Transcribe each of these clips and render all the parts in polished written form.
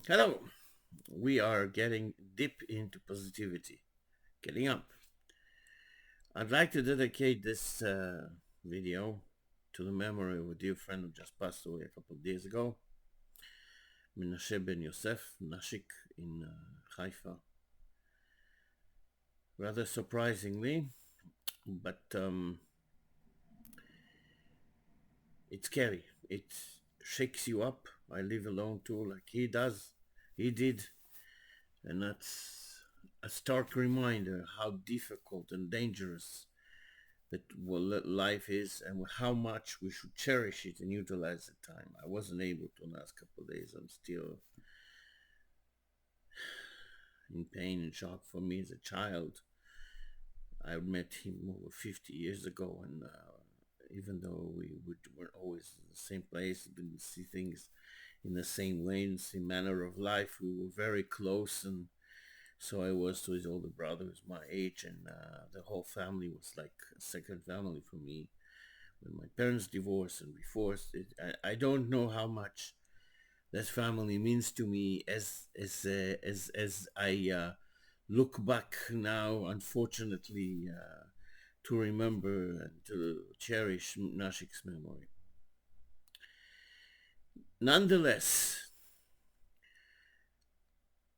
Hello. We are getting deep into positivity. Getting up. I'd like to dedicate this video to the memory of a dear friend who just passed away a couple of days ago, Menashe Ben Yosef Nashik in Haifa. Rather surprisingly, but it's scary. It shakes you up. I live alone too, like he does. He did. And that's a stark reminder how difficult and dangerous that life is and how much we should cherish it and utilize the time. I wasn't able to in the last couple of days. I'm still in pain and shock. For me as a child, I met him over 50 years ago, and even though weren't always in the same place, didn't see things in the same way, in the same manner of life, we were very close. And so I was to his older brother, who's my age, and the whole family was like a second family for me. When my parents divorced and before I don't know how much that family means to me as I look back now, unfortunately, to remember and to cherish Nashik's memory. Nonetheless,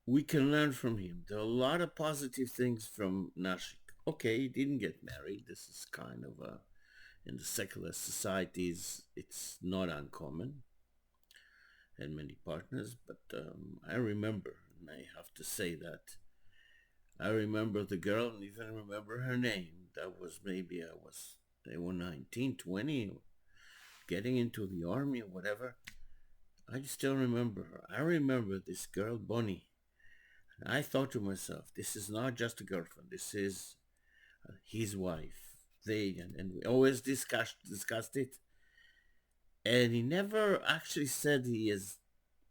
we can learn from him. There are a lot of positive things from Nashik. Okay, he didn't get married. This is kind of a, in the secular societies, it's not uncommon. Had many partners, but I remember, and I have to say that I remember the girl and even remember her name. That was maybe they were 19, 20, getting into the army or whatever. I still remember her. I remember this girl, Bonnie. And I thought to myself, this is not just a girlfriend. This is his wife. And we always discussed it. And he never actually said he has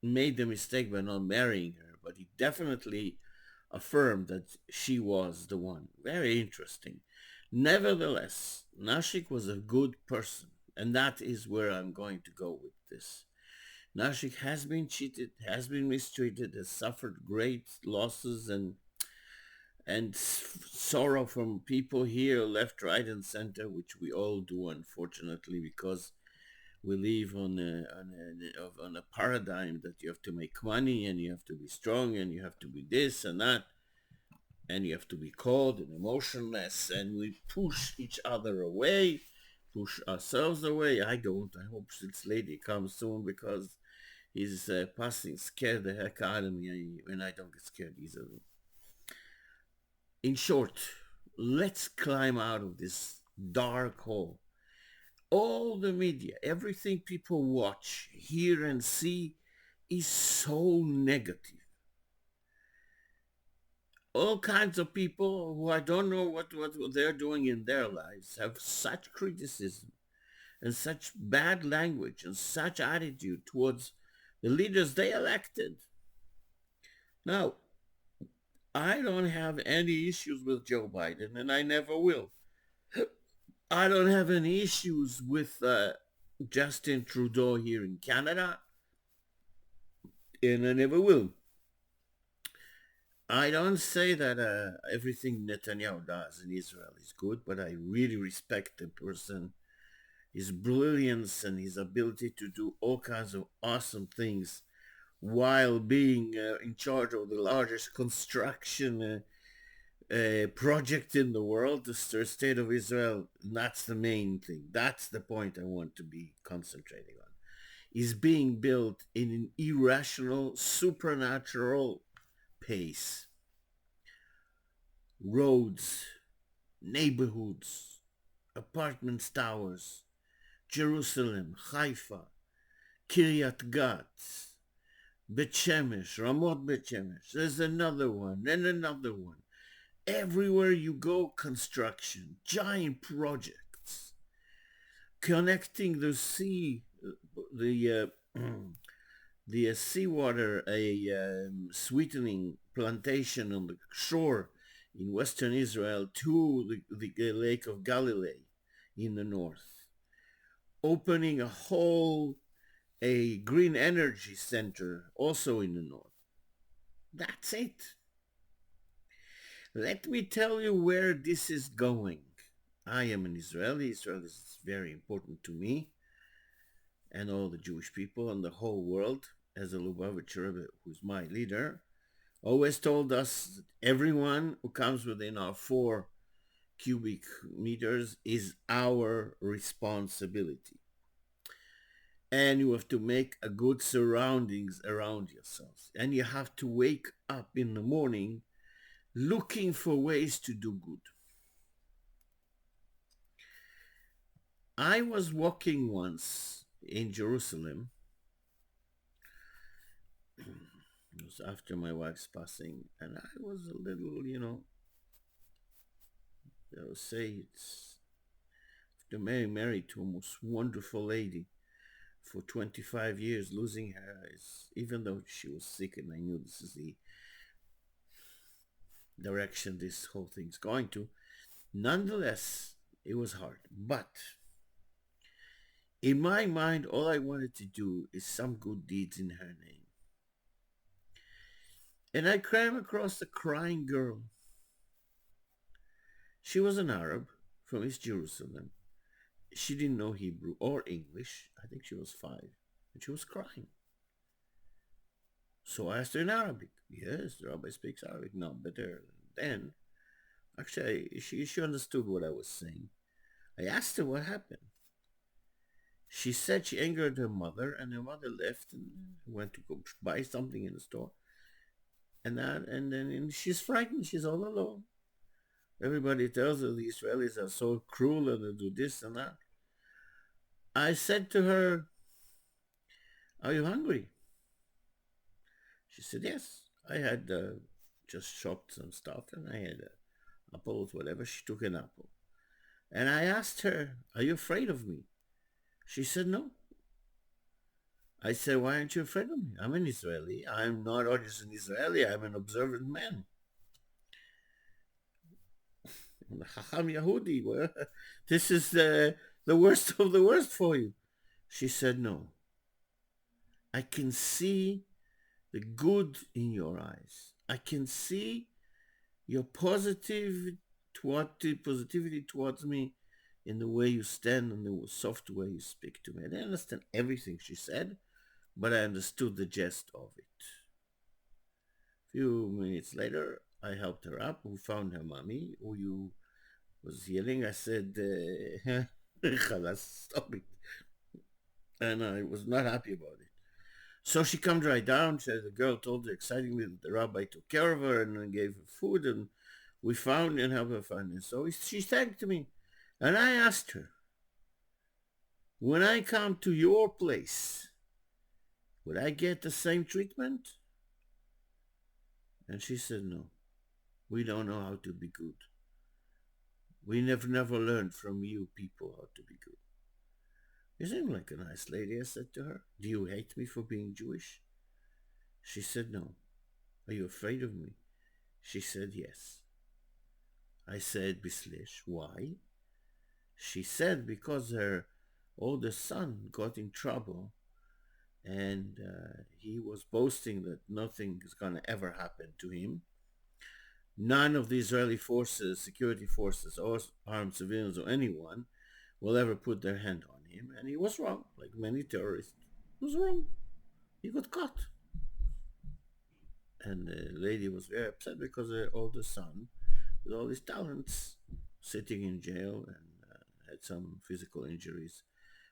made the mistake by not marrying her, but he definitely affirmed that she was the one. Very interesting. Nevertheless, Nashik was a good person, and that is where I'm going to go with this. Nashik has been cheated, has been mistreated, has suffered great losses and sorrow from people here, left, right, and center, which we all do, unfortunately, because we live on a paradigm that you have to make money and you have to be strong and you have to be this and that and you have to be cold and emotionless, and we push each other away, push ourselves away. I don't. I hope this lady comes soon because he's passing scared the heck out of me, and I don't get scared easily. In short, let's climb out of this dark hole. All the media, everything people watch, hear, and see is so negative. All kinds of people who I don't know what they're doing in their lives have such criticism and such bad language and such attitude towards the leaders they elected. Now, I don't have any issues with Joe Biden, and I never will. I don't have any issues with Justin Trudeau here in Canada, and I never will. I don't say that everything Netanyahu does in Israel is good, but I really respect the person, his brilliance, and his ability to do all kinds of awesome things while being in charge of the largest construction project in the world, the state of Israel. That's the main thing. That's the point I want to be concentrating on. Is being built in an irrational, supernatural pace. Roads, neighborhoods, apartment towers, Jerusalem, Haifa, Kiryat Gat, Bet Shemesh, Ramot Bet Shemesh. There's another one and another one. Everywhere you go, construction, giant projects, connecting the sea, the the seawater, sweetening plantation on the shore in western Israel to the Lake of Galilee in the north, opening a whole a green energy center also in the north. That's it. Let me tell you where this is going. I am an Israeli. Israel is very important to me and all the Jewish people and the whole world. As a Lubavitcher Rebbe, who's my leader, always told us that everyone who comes within our 4 cubic meters is our responsibility. And you have to make a good surroundings around yourselves. And you have to wake up in the morning looking for ways to do good. I was walking once in Jerusalem. It was after my wife's passing, and I was a little, I would say it's after being married to a most wonderful lady for 25 years, losing her is, even though she was sick, and I knew this is the direction this whole thing's going to, nonetheless, it was hard. But in my mind, all I wanted to do is some good deeds in her name. And I came across a crying girl. She was an Arab from East Jerusalem. She didn't know Hebrew or English. I think she was 5. And she was crying. So I asked her in Arabic. Yes, the rabbi speaks Arabic. No, better then. Actually, she understood what I was saying. I asked her what happened. She said she angered her mother, and her mother left and went to go buy something in the store. And then she's frightened. She's all alone. Everybody tells her the Israelis are so cruel and they do this and that. I said to her, "Are you hungry?" She said, "Yes." I had just shopped some stuff and I had apples, whatever. She took an apple. And I asked her, "Are you afraid of me?" She said, "No." I said, "Why aren't you afraid of me? I'm an Israeli. I'm not just an Israeli. I'm an observant man. Chacham Yahudi. Well, this is the worst of the worst for you." She said, "No. I can see the good in your eyes. I can see your positivity towards me in the way you stand and the soft way you speak to me." I didn't understand everything she said, but I understood the gist of it. A few minutes later, I helped her up. We found her mommy, who was yelling. I said, "Khalas, stop it." And I was not happy about it. So she come right down. Said the girl told her excitingly that the rabbi took care of her and gave her food, and we found and helped her find it. So she thanked me, and I asked her, "When I come to your place, would I get the same treatment?" And she said, "No, we don't know how to be good. We never learned from you people how to be good." "You seem like a nice lady," I said to her. "Do you hate me for being Jewish?" She said, "No." "Are you afraid of me?" She said, "Yes." I said, "Bislesh, why?" She said, "Because her oldest son got in trouble and he was boasting that nothing is going to ever happen to him. None of the Israeli forces, security forces, or armed civilians or anyone will ever put their hand on him." And he was wrong, like many terrorists. He was wrong. He got caught. And the lady was very upset because her oldest son, with all his talents, sitting in jail and had some physical injuries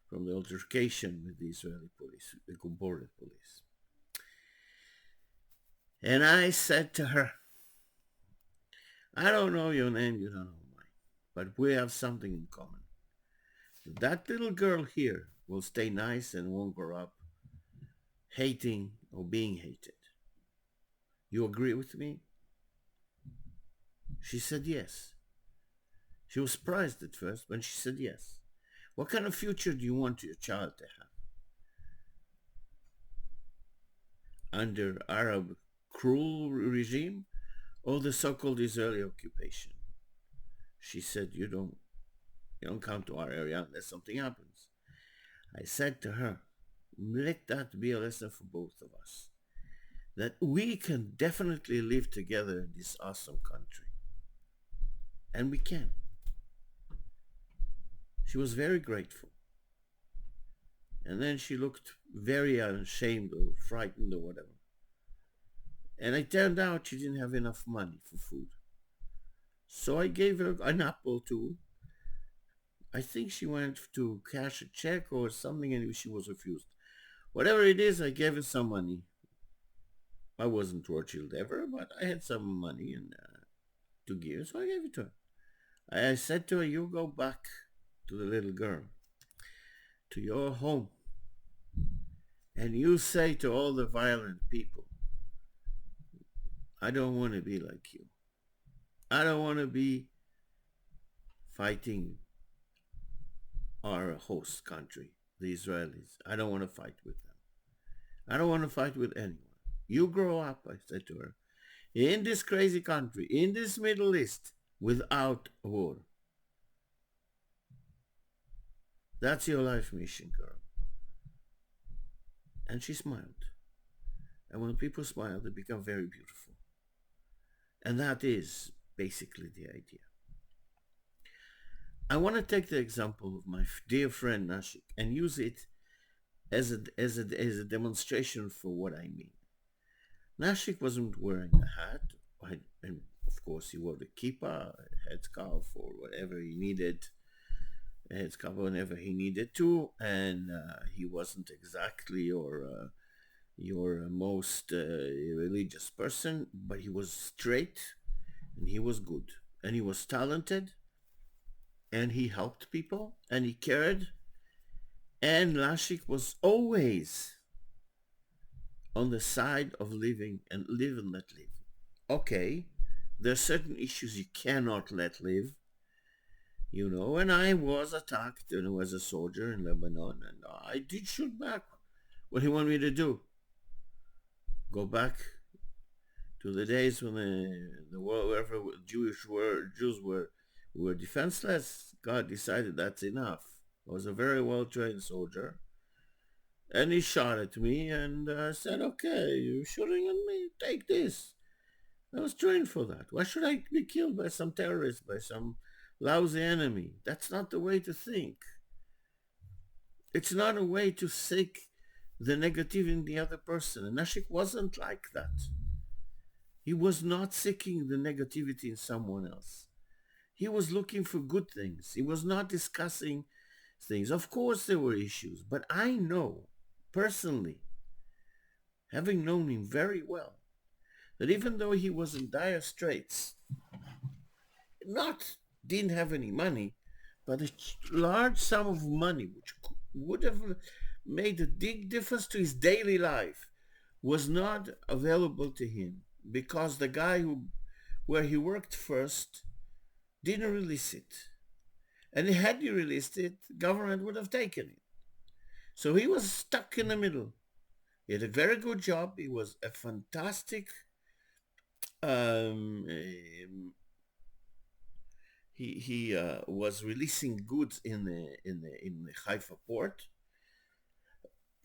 from the altercation with the Israeli police, the border police. And I said to her, "I don't know your name, you don't know mine, but we have something in common. That little girl here will stay nice and won't grow up hating or being hated. You agree with me?" She said yes. She was surprised at first when she said yes. "What kind of future do you want your child to have? Under Arab cruel regime or the so-called Israeli occupation?" She said, you don't come to our area unless something happens." I said to her, let that be a lesson for both of us. That we can definitely live together in this awesome country. And we can. She was very grateful. And then she looked very ashamed or frightened or whatever. And it turned out she didn't have enough money for food. So I gave her an apple too. I think she went to cash a check or something and she was refused. Whatever it is, I gave her some money. I wasn't Rothschild ever, but I had some money to give, so I gave it to her. I said to her, you go back to the little girl, to your home, and you say to all the violent people, I don't want to be like you. I don't want to be fighting our host country, the Israelis. I don't want to fight with them. I don't want to fight with anyone. You grow up, I said to her, in this crazy country, in this Middle East, without war. That's your life mission, girl. And she smiled. And when people smile, they become very beautiful. And that is basically the idea. I want to take the example of my dear friend Nashik and use it as a demonstration for what I mean. Nashik wasn't wearing a hat, and of course he wore the kippah, headscarf, or whatever he needed, headscarf whenever he needed to, and he wasn't exactly your most religious person, but he was straight, and he was good, and he was talented, and he helped people, and he cared, and Nashik was always on the side of living and live and let live. Okay, there are certain issues you cannot let live, and I was attacked and I was a soldier in Lebanon and I did shoot back. What do you want me to do? Go back to the days when the world, wherever Jews were defenseless? God decided that's enough. I was a very well-trained soldier. And he shot at me and said, okay, you're shooting at me, take this. I was trained for that. Why should I be killed by some terrorist, by some lousy enemy? That's not the way to think. It's not a way to seek the negative in the other person. And Nashik wasn't like that. He was not seeking the negativity in someone else. He was looking for good things. He was not discussing things. Of course there were issues, but I know personally, having known him very well, that even though he was in dire straits, didn't have any money, but a large sum of money which would have made a big difference to his daily life was not available to him because the guy where he worked first didn't release it. And had he released it, government would have taken it. So he was stuck in the middle. He had a very good job. He was a fantastic he was releasing goods in the Haifa port.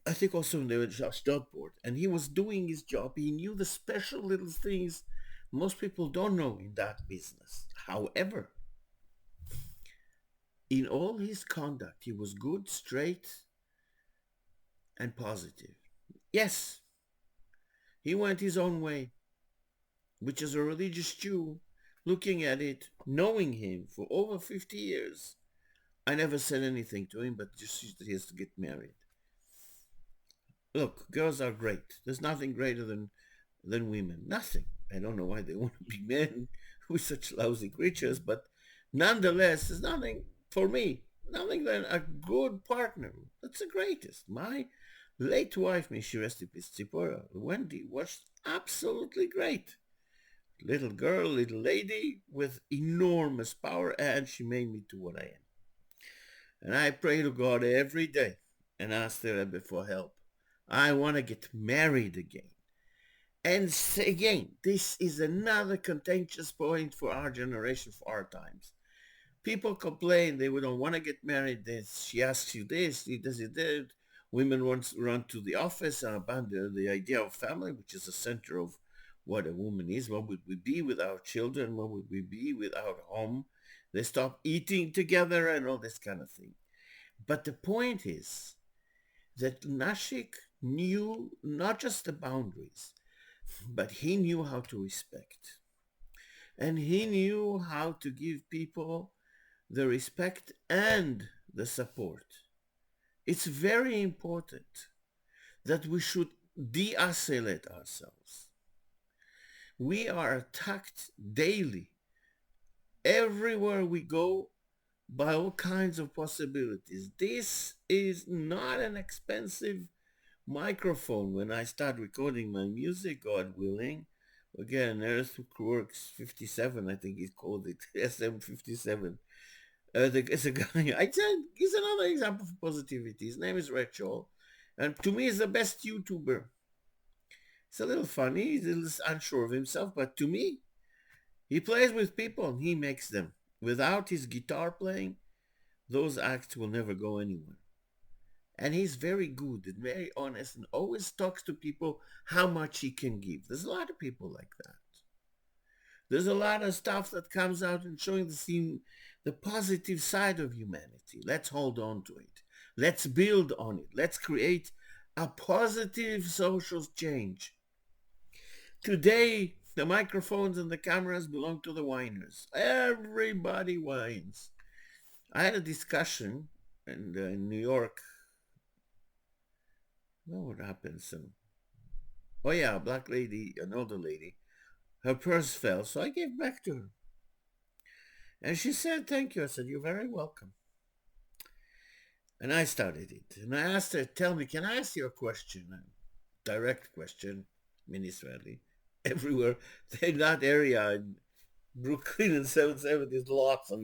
I think also in the Ashdod port. And he was doing his job. He knew the special little things most people don't know in that business. However, in all his conduct, he was good, straight, and positive. Yes, he went his own way, which as a religious Jew, looking at it, knowing him for over 50 years, I never said anything to him, but just that he has to get married. Look, girls are great. There's nothing greater than women. Nothing. I don't know why they want to be men with such lousy creatures, but nonetheless, there's nothing, for me, nothing than a good partner. That's the greatest. My late wife, may she rest in peace, Tzipora, Wendy, was absolutely great. Little girl, little lady with enormous power, and she made me to what I am. And I pray to God every day and ask the Rebbe for help. I want to get married again. And again, this is another contentious point for our generation, for our times. People complain they don't want to get married. She asks you this, he does it that. Women once run to the office and abandon the idea of family, which is the center of what a woman is. What would we be without children? What would we be without home? They stop eating together and all this kind of thing. But the point is that Nashik knew not just the boundaries, but he knew how to respect. And he knew how to give people the respect and the support. It's very important that we should de-isolate ourselves. We are attacked daily, everywhere we go, by all kinds of possibilities. This is not an expensive microphone when I start recording my music, God willing. Again, Earthworks 57, I think he's called it, SM57. It's a guy, he's another example of positivity. His name is Rachel, and to me, he's the best YouTuber. It's a little funny, he's a little unsure of himself, but to me, he plays with people and he makes them. Without his guitar playing, those acts will never go anywhere. And he's very good and very honest and always talks to people how much he can give. There's a lot of people like that. There's a lot of stuff that comes out and showing the positive side of humanity. Let's hold on to it. Let's build on it. Let's create a positive social change. Today, the microphones and the cameras belong to the whiners. Everybody whines. I had a discussion in New York. What happened? Oh yeah, a black lady, an older lady. Her purse fell, so I gave back to her. And she said, thank you. I said, you're very welcome. And I started it. And I asked her, tell me, can I ask you a question? A direct question, in Israeli. Everywhere, in that area, in Brooklyn and 770, there's lots of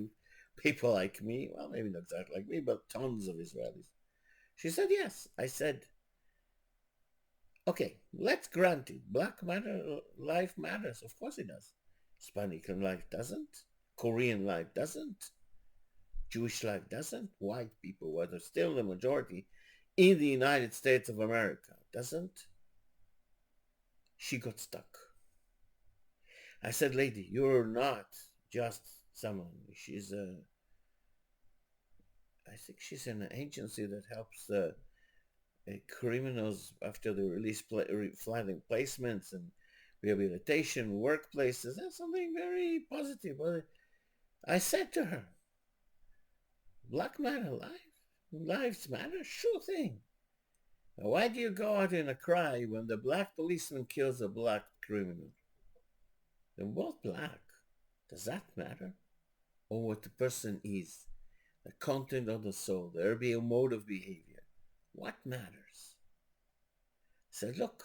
people like me. Well, maybe not exactly like me, but tons of Israelis. She said, yes. I said, okay, let's grant it. Black life matters. Of course it does. Hispanic life doesn't. Korean life doesn't. Jewish life doesn't. White people, who are still the majority in the United States of America, doesn't. She got stuck. I said, lady, you're not just someone. I think she's an agency that helps criminals after they release finding placements and rehabilitation workplaces. That's something very positive. But I said to her, black matter, lives matter, sure thing. Now, why do you go out in a cry when the black policeman kills a black criminal? They're both black. Does that matter? Or what the person is, the content of the soul, their mode of behavior? What matters? I said, look,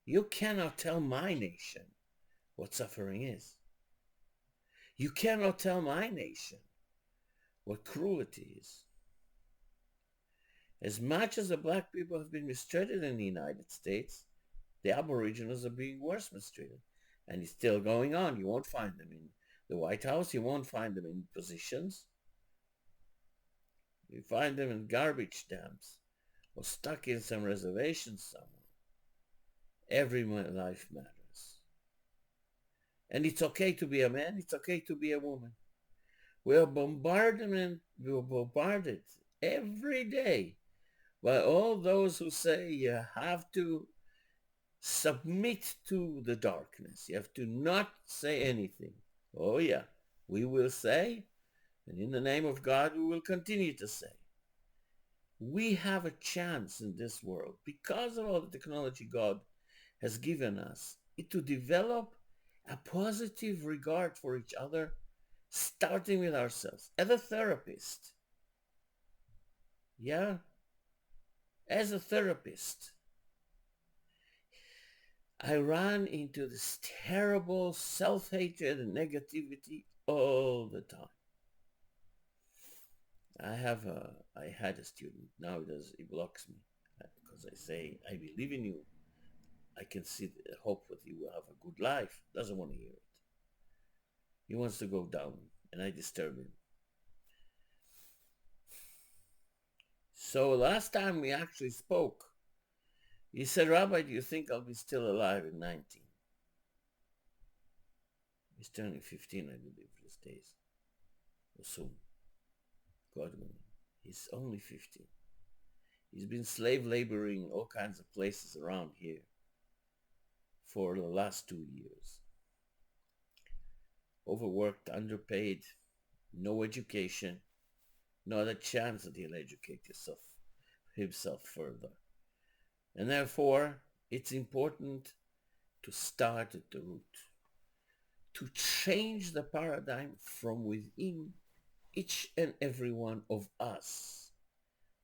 you cannot tell my nation what suffering is. You cannot tell my nation what cruelty is. As much as the black people have been mistreated in the United States, the Aboriginals are being worse mistreated. And it's still going on. You won't find them in the White House. You won't find them in positions. You find them in garbage dumps or stuck in some reservation somewhere. Every life matters. And it's okay to be a man. It's okay to be a woman. We are bombarded every day by all those who say you have to submit to the darkness. You have to not say anything. Oh yeah, we will say, and in the name of God, we will continue to say. We have a chance in this world, because of all the technology God has given us, to develop a positive regard for each other, starting with ourselves. As a therapist, as a therapist, I ran into this terrible self-hatred and negativity all the time. I had a student, now he blocks me because I say, I believe in you. I can see the hope that you will have a good life. Doesn't want to hear it. He wants to go down and I disturb him. So last time we actually spoke, he said, Rabbi, do you think I'll be still alive in 19? He's turning 15, I believe, these days. Or soon. God willing. He's only 15. He's been slave laboring all kinds of places around here for the last 2 years. Overworked, underpaid, no education, not a chance that he'll educate himself further. And therefore, it's important to start at the root, to change the paradigm from within each and every one of us,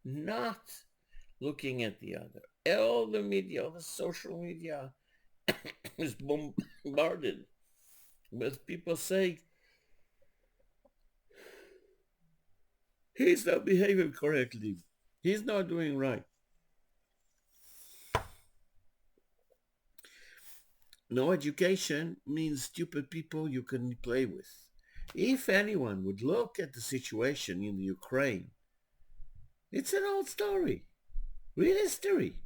not looking at the other. All the media, all the social media is bombarded with people saying, he's not behaving correctly, he's not doing right. No education means stupid people you can play with. If anyone would look at the situation in the Ukraine, it's an old story, real history.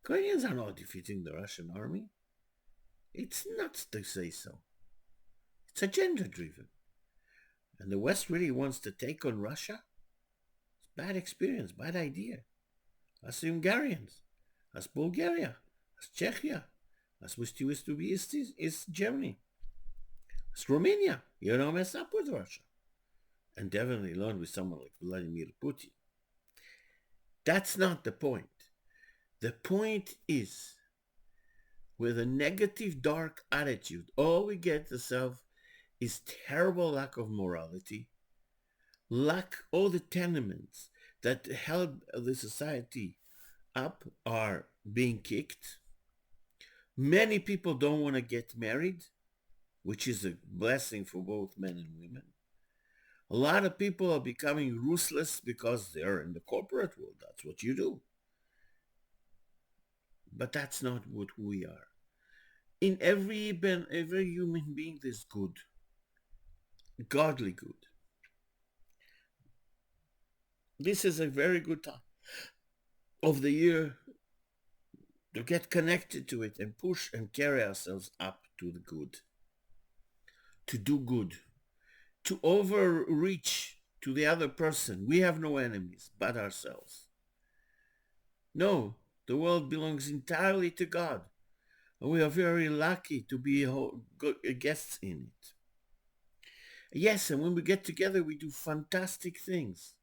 Ukrainians are not defeating the Russian army. It's nuts to say so. It's agenda-driven. And the West really wants to take on Russia? It's bad experience, bad idea. As Hungarians, as Bulgaria, as Czechia, as used to be is Germany, as Romania. You don't mess up with Russia. And definitely not with someone like Vladimir Putin. That's not the point. The point is, with a negative, dark attitude, all we get ourselves is terrible lack of morality, all the tenements that held the society up are being kicked. Many people don't want to get married, which is a blessing for both men and women. A lot of people are becoming ruthless because they're in the corporate world. That's what you do. But that's not what we are. In every human being, there's good, godly good. This is a very good time of the year to get connected to it and push and carry ourselves up to the good, to do good, to overreach to the other person. We have no enemies but ourselves. No, the world belongs entirely to God, and we are very lucky to be guests in it. Yes, and when we get together, we do fantastic things.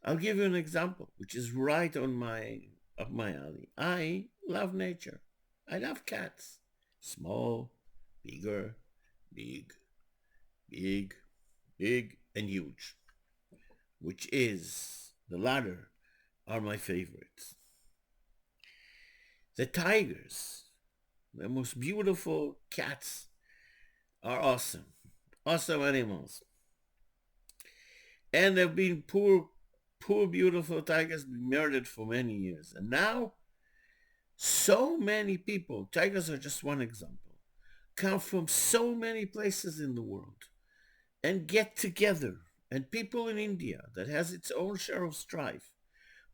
I'll give you an example, which is right up my alley. I love nature. I love cats. Small, bigger, big, and huge. Which is, the latter are my favorites. The tigers, the most beautiful cats, are awesome. Awesome animals. And they've been poor beautiful tigers been murdered for many years. And now, so many people, tigers are just one example, come from so many places in the world and get together. And people in India, that has its own share of strife,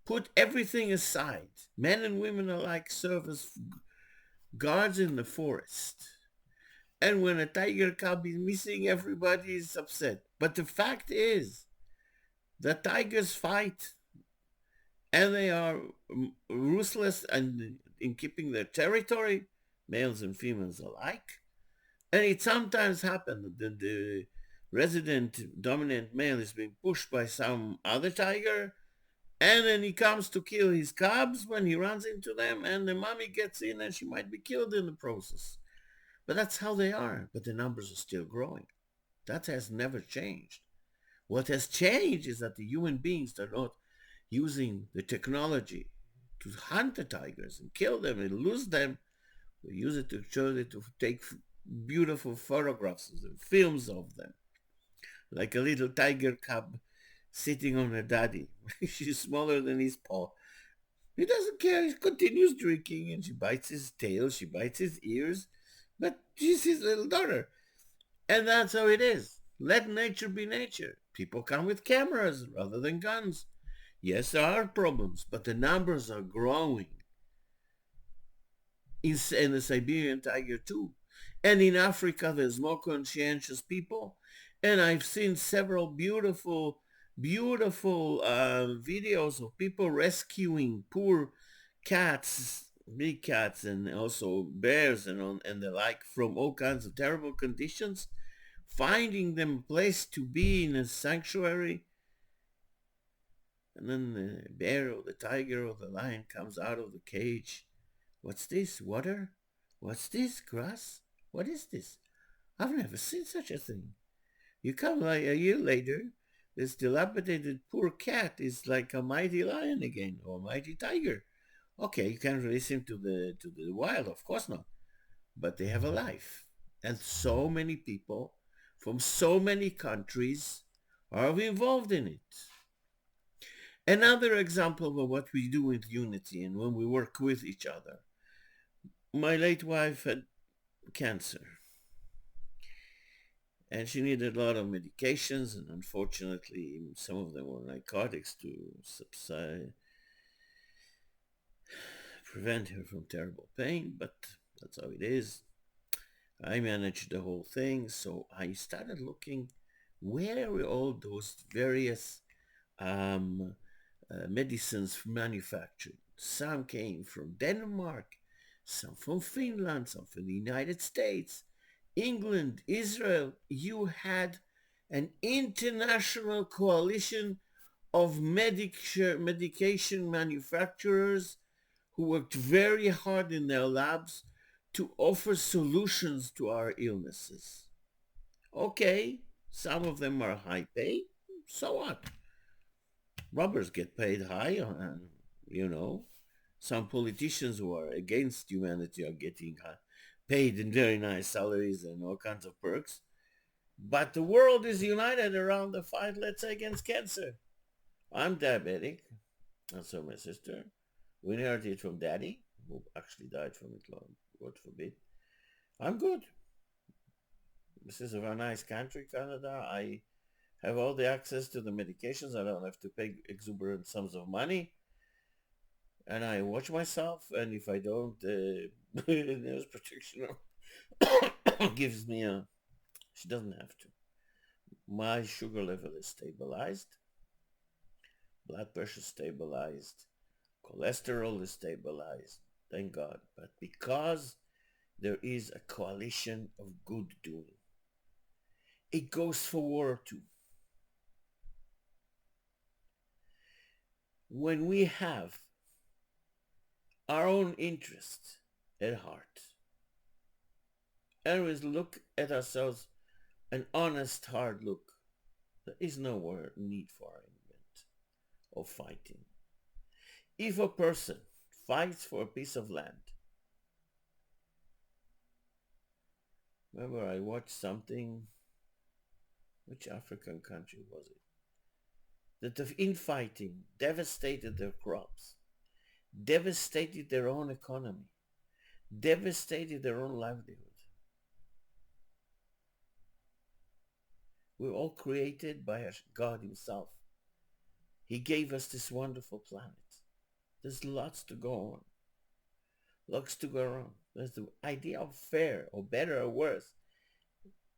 put everything aside. Men and women alike serve as guards in the forest. And when a tiger cub is missing, everybody is upset. But the fact is, the tigers fight, and they are ruthless and in keeping their territory, males and females alike. And it sometimes happens that the resident dominant male is being pushed by some other tiger, and then he comes to kill his cubs when he runs into them, and the mommy gets in and she might be killed in the process. But that's how they are. But the numbers are still growing. That has never changed. What has changed is that the human beings are not using the technology to hunt the tigers and kill them and lose them. We use it to take beautiful photographs and films of them. Like a little tiger cub sitting on her daddy. She's smaller than his paw. He doesn't care. He continues drinking, and she bites his tail, she bites his ears, but she's his little daughter. And that's how it is. Let nature be nature. People come with cameras rather than guns. Yes, there are problems, but the numbers are growing. In the Siberian tiger too. And in Africa, there's more conscientious people. And I've seen several beautiful videos of people rescuing poor cats, big cats, and also bears and the like from all kinds of terrible conditions, finding them a place to be in a sanctuary. And then the bear or the tiger or the lion comes out of the cage. What's this? Water? What's this? Grass? What is this? I've never seen such a thing. You come like a year later, this dilapidated poor cat is like a mighty lion again, or a mighty tiger. Okay, you can't release him to the wild, of course not. But they have a life. And so many people from so many countries are involved in it. Another example of what we do with unity and when we work with each other. My late wife had cancer, and she needed a lot of medications, and unfortunately some of them were narcotics to subside, prevent her from terrible pain, but that's how it is. I managed the whole thing, so I started looking where were all those various medicines manufactured. Some came from Denmark, some from Finland, some from the United States, England, Israel. You had an international coalition of medication manufacturers who worked very hard in their labs to offer solutions to our illnesses. Okay, some of them are high paid, so what? Robbers get paid high, some politicians who are against humanity are getting paid in very nice salaries and all kinds of perks. But the world is united around the fight, let's say, against cancer. I'm diabetic, and so my sister. We inherited it from daddy, who actually died from it, God forbid. I'm good. This is a very nice country, Canada. I have all the access to the medications. I don't have to pay exuberant sums of money. And I watch myself, and if I don't, nurse practitioner gives me she doesn't have to. My sugar level is stabilized, blood pressure stabilized, cholesterol is stabilized, thank God. But because there is a coalition of good doing, it goes for war too. When we have our own interests at heart, and we look at ourselves an honest, hard look, there is no need for argument or fighting. If a person fights for a piece of land, remember I watched something, which African country was it? That the infighting devastated their crops, devastated their own economy, devastated their own livelihood. We're all created by God himself. He gave us this wonderful planet. There's lots to go on. Lots to go around. There's the idea of fair or better or worse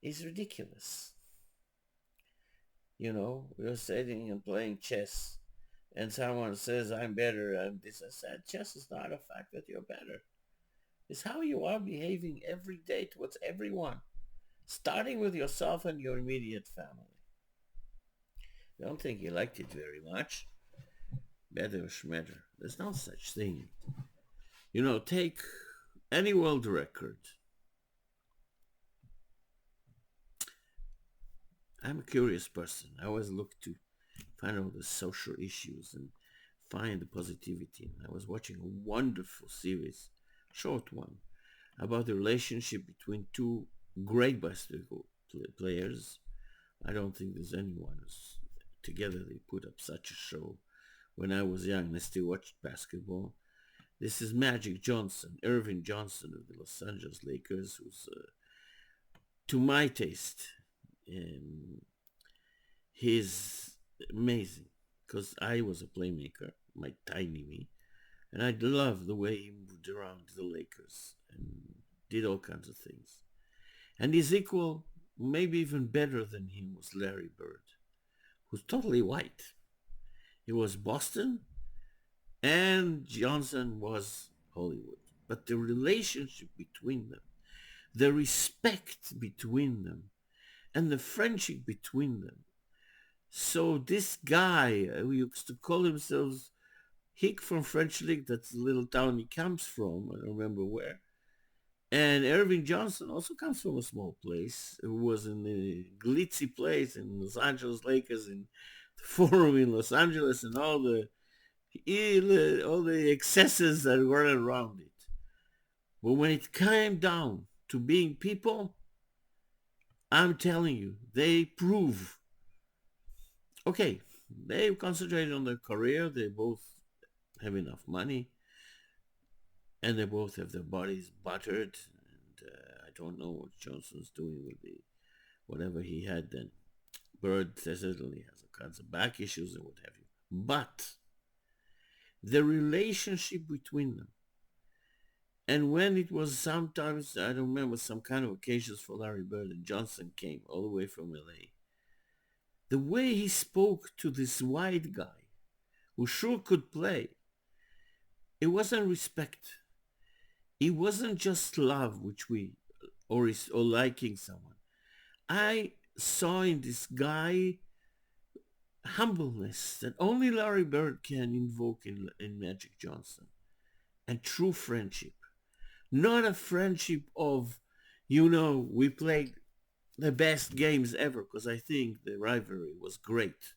is ridiculous. We're sitting and playing chess and someone says, I'm better and this. I said, chess is not a fact that you're better. It's how you are behaving every day towards everyone, starting with yourself and your immediate family. I don't think you liked it very much. Better schmetter. There's no such thing. Take any world record. I'm a curious person. I always look to find out the social issues and find the positivity. I was watching a wonderful series, short one, about the relationship between two great basketball players. I don't think there's anyone who's together they put up such a show. When I was young, I still watched basketball. This is Magic Johnson, Irving Johnson of the Los Angeles Lakers, who's, to my taste, He's amazing because I was a playmaker, my tiny me, and I love the way he moved around the Lakers and did all kinds of things. And his equal, maybe even better than him, was Larry Bird, who's totally white. He was Boston, and Johnson was Hollywood. But the relationship between them, the respect between them, and the friendship between them. So this guy who used to call himself Hick from French Lick, that's the little town he comes from, I don't remember where. And Irving Johnson also comes from a small place, who was in the glitzy place in Los Angeles Lakers, in the Forum in Los Angeles, and all the excesses that were around it. But when it came down to being people, I'm telling you, they prove. Okay, they concentrated on their career. They both have enough money, and they both have their bodies buttered. And I don't know what Johnson's doing with the whatever he had then. Bird certainly has all kinds of back issues and what have you. But the relationship between them, and when it was sometimes, I don't remember, some kind of occasions for Larry Bird and Johnson came all the way from LA, the way he spoke to this white guy who sure could play, it wasn't respect. It wasn't just love, which we, or liking someone. I saw in this guy humbleness that only Larry Bird can invoke in Magic Johnson, and true friendship. Not a friendship of, we played the best games ever, because I think the rivalry was great.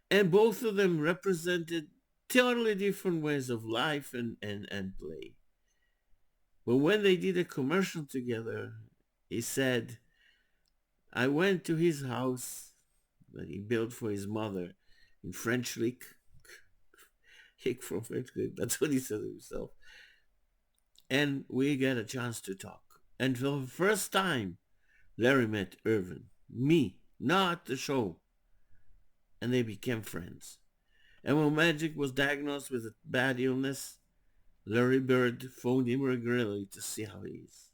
And both of them represented totally different ways of life and play. But when they did a commercial together, he said, I went to his house that he built for his mother in French Lick. Hick from French Lick, that's what he said himself. And we get a chance to talk. And for the first time, Larry met Irvin, me, not the show. And they became friends. And when Magic was diagnosed with a bad illness, Larry Bird phoned him regularly to see how he is.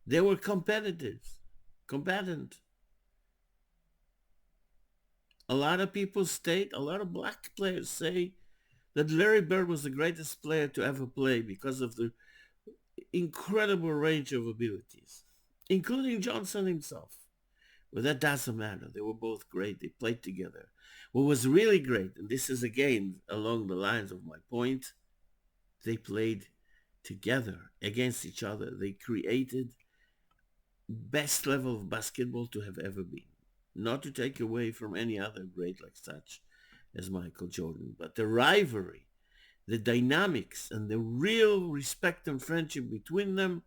They were competent. A lot of people state, a lot of black players say that Larry Bird was the greatest player to ever play because of the incredible range of abilities, including Johnson himself. But that doesn't matter. They were both great. They played together. What was really great, and this is again along the lines of my point, they played together against each other. They created best level of basketball to have ever been. Not to take away from any other great like such as Michael Jordan, but the rivalry, the dynamics, and the real respect and friendship between them,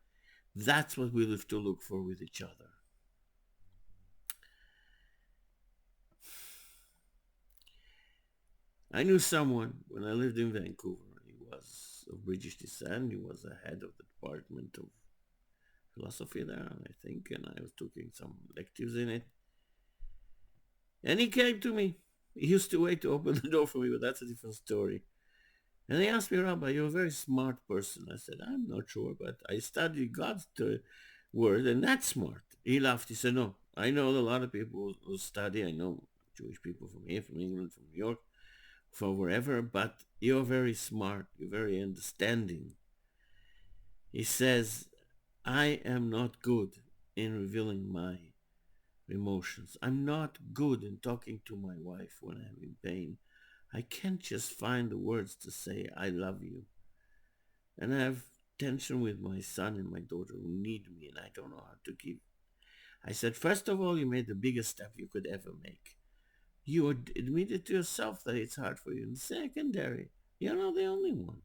that's what we have to look for with each other. I knew someone when I lived in Vancouver. He was of British descent. He was the head of the Department of Philosophy there, I think, and I was taking some electives in it. And he came to me. He used to wait to open the door for me, but that's a different story. And he asked me, Rabbi, you're a very smart person. I said, I'm not sure, but I studied God's word, and that's smart. He laughed. He said, no, I know a lot of people who study. I know Jewish people from here, from England, from New York, from wherever, but you're very smart. You're very understanding. He says, I am not good in revealing my emotions. I'm not good in talking to my wife when I'm in pain. I can't just find the words to say, I love you. And I have tension with my son and my daughter who need me, and I don't know how to give. I said, first of all, you made the biggest step you could ever make. You admitted to yourself that it's hard for you. And secondary, you're not the only one.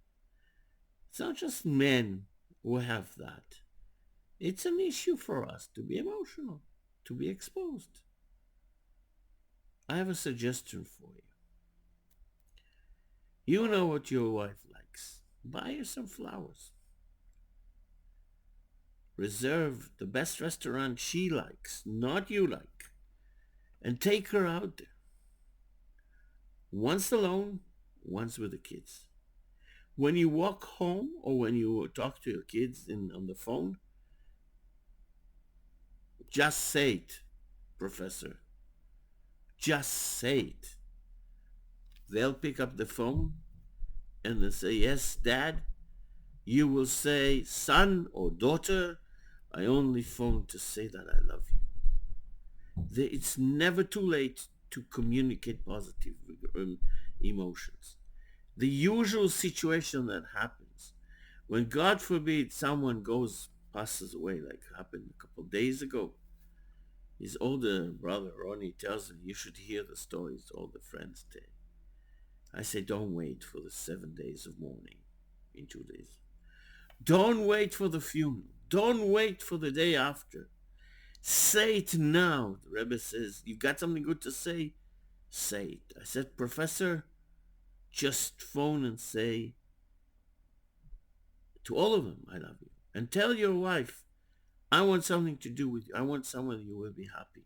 It's not just men who have that. It's an issue for us to be emotional, to be exposed. I have a suggestion for you. You know what your wife likes. Buy her some flowers. Reserve the best restaurant she likes, not you like. and take her out there, once alone, once with the kids. When you walk home or when you talk to your kids on the phone, just say it, Professor. Just say it. They'll pick up the phone and they'll say, Yes, Dad. You will say, Son or daughter, I only phoned to say that I love you. It's never too late to communicate positive emotions. The usual situation that happens when, God forbid, someone passes away, like happened a couple of days ago, his older brother Ronnie tells him, You should hear the stories all the friends tell. I say, don't wait for the 7 days of mourning in 2 days. Don't wait for the funeral. Don't wait for the day after. Say it now. The Rebbe says, you got something good to say? Say it. I said, Professor, just phone and say to all of them, I love you. And tell your wife, I want something to do with you. I want someone you will be happy.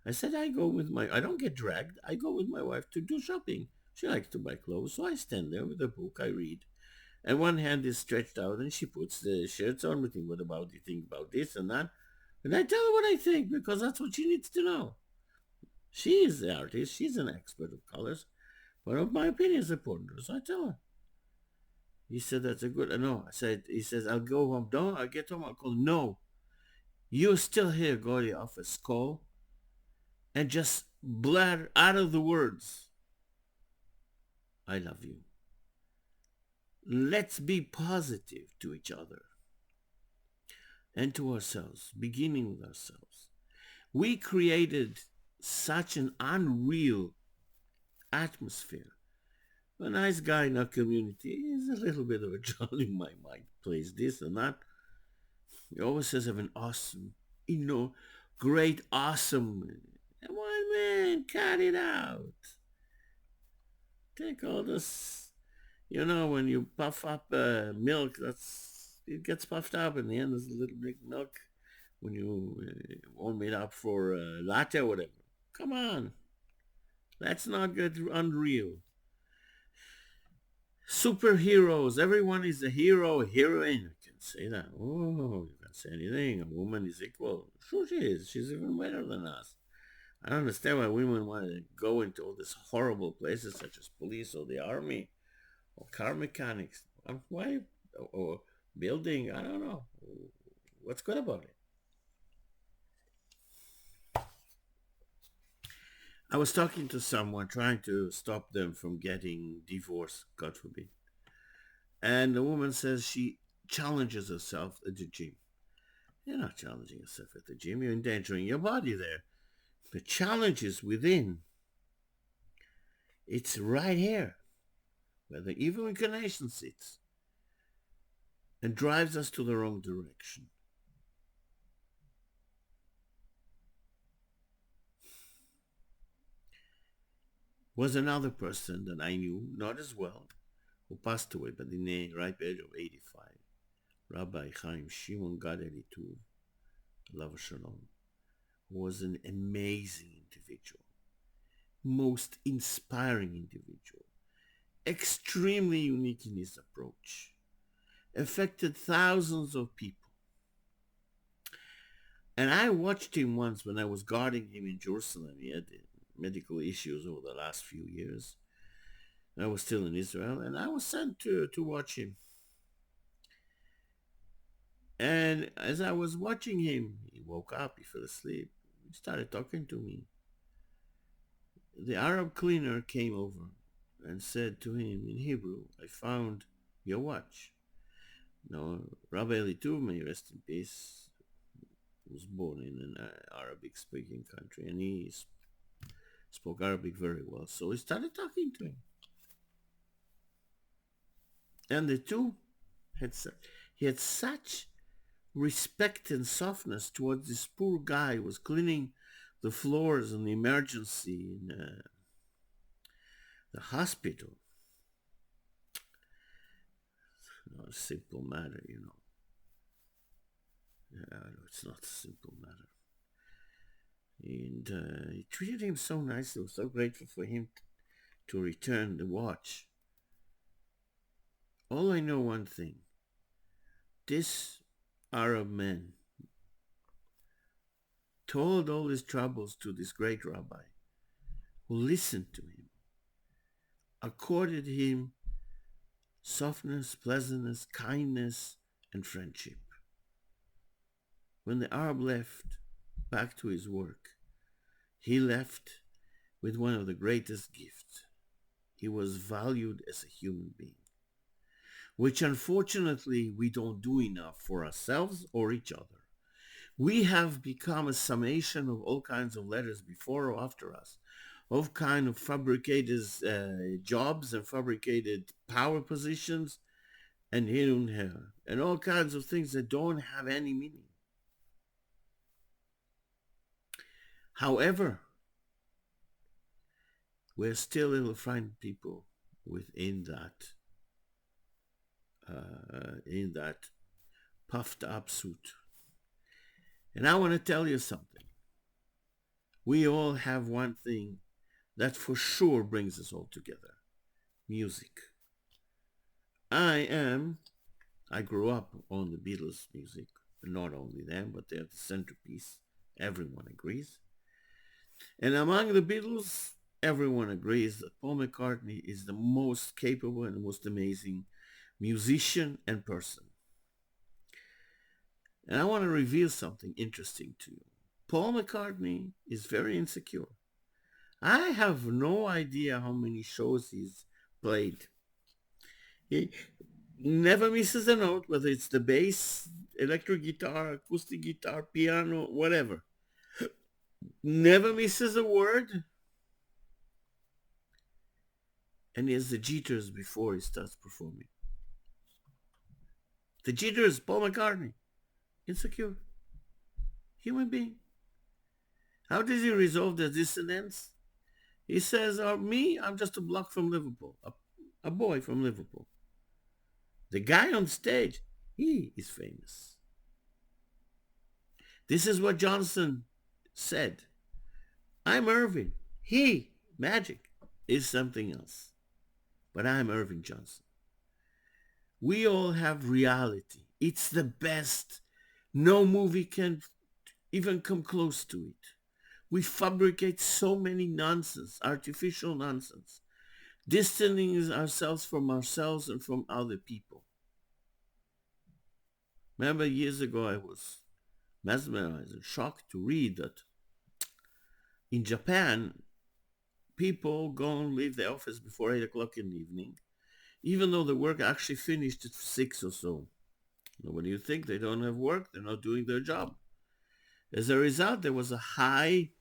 I said, I don't get dragged. I go with my wife to do shopping. She likes to buy clothes, so I stand there with a book, I read. And one hand is stretched out and she puts the shirts on with him. What about you think about this and that? And I tell her what I think because that's what she needs to know. She is the artist. She's an expert of colors. But of my opinion is important. So I tell her. He said, that's a good, no. He says, I'll go home. Don't, I'll get home. I'll call. No. You're still here. Go to the office. Call. And just blare out of the words. I love you. Let's be positive to each other and to ourselves, beginning with ourselves. We created such an unreal atmosphere. A nice guy in our community is a little bit of a Johnny might plays this and that. He always says of an awesome, great awesome. Come on, man, cut it out. Take all this. When you puff up milk, it gets puffed up. In the end, there's a little bit of milk when you warm it up for latte or whatever. Come on. Let's not get unreal. Superheroes. Everyone is a hero, a heroine. I can say that. Oh, you can't say anything. A woman is equal. Sure she is. She's even better than us. I don't understand why women want to go into all these horrible places such as police or the army or car mechanics. Why? Or building. I don't know. What's good about it? I was talking to someone trying to stop them from getting divorced, God forbid. And the woman says she challenges herself at the gym. You're not challenging yourself at the gym. You're endangering your body there. The challenge is within. It's right here where the evil inclination sits and drives us to the wrong direction. Was another person that I knew, not as well, who passed away, but in the ripe age of 85. Rabbi Chaim Shimon Gad Elituv, Alav Shalom, was an amazing individual, most inspiring individual, extremely unique in his approach, affected thousands of people. And I watched him once when I was guarding him in Jerusalem. He had medical issues over the last few years. I was still in Israel, and I was sent to watch him. And as I was watching him, he woke up, he fell asleep, he started talking to me. The Arab cleaner came over and said to him in Hebrew, I found your watch. Now, Rabbi Elituv, may rest in peace, was born in an Arabic-speaking country, and he spoke Arabic very well. So he started talking to him. And the two he had such respect and softness towards this poor guy who was cleaning the floors in the emergency in the hospital. Not a simple matter, Yeah, it's not a simple matter. And he treated him so nicely. Was so grateful for him to return the watch. All I know one thing. This Arab man told all his troubles to this great rabbi, who listened to him, accorded him softness, pleasantness, kindness, and friendship. When the Arab left back to his work, he left with one of the greatest gifts. He was valued as a human being, which unfortunately we don't do enough for ourselves or each other. We have become a summation of all kinds of letters before or after us, of kind of fabricated jobs and fabricated power positions and hidden hair and all kinds of things that don't have any meaning. However, we're still able to find people within that puffed up suit. And I want to tell you something. We all have one thing that for sure brings us all together: music. I grew up on the Beatles' music, not only them, but they're the centerpiece. Everyone agrees. And among the Beatles, everyone agrees that Paul McCartney is the most capable and the most amazing musician and person. And I want to reveal something interesting to you. Paul McCartney is very insecure. I have no idea how many shows he's played. He never misses a note, whether it's the bass, electric guitar, acoustic guitar, piano, whatever. Never misses a word. And he has the jitters before he starts performing. The jitters, Paul McCartney. Insecure. Human being. How does he resolve the dissonance? He says, me, I'm just a block from Liverpool. A boy from Liverpool. The guy on stage, he is famous. This is what Johnson said. I'm Irving. He, Magic, is something else. But I'm Irving Johnson. We all have reality. It's the best. No movie can even come close to it. We fabricate so many nonsense, artificial nonsense, distancing ourselves from ourselves and from other people. Remember years ago I was mesmerized and shocked to read that in Japan, people go and leave the office before 8 o'clock in the evening, even though the work actually finished at 6 or so. Now, what do you think? They don't have work. They're not doing their job. As a result, there was a high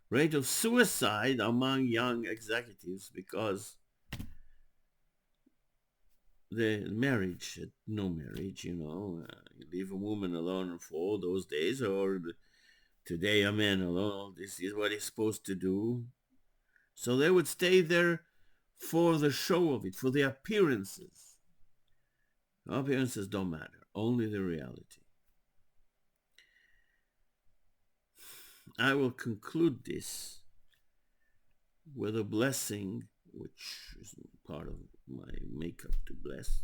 rate of suicide among young executives because the marriage, no marriage, you leave a woman alone for all those days, or today a man alone, this is what he's supposed to do. So they would stay there for the show of it, for the appearances. Appearances don't matter, only the reality. I will conclude this with a blessing, which is part of my makeup to bless,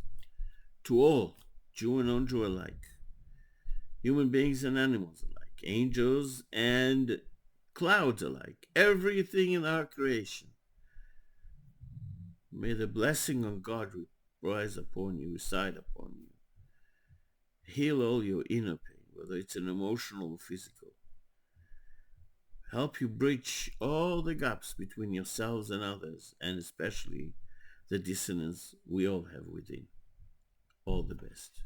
to all, Jew and non-Jew alike, human beings and animals alike, angels and clouds alike, everything in our creation. May the blessing of God rise upon you, reside upon you. Heal all your inner pain, whether it's an emotional or physical. Help you bridge all the gaps between yourselves and others, and especially the dissonance we all have within. All the best.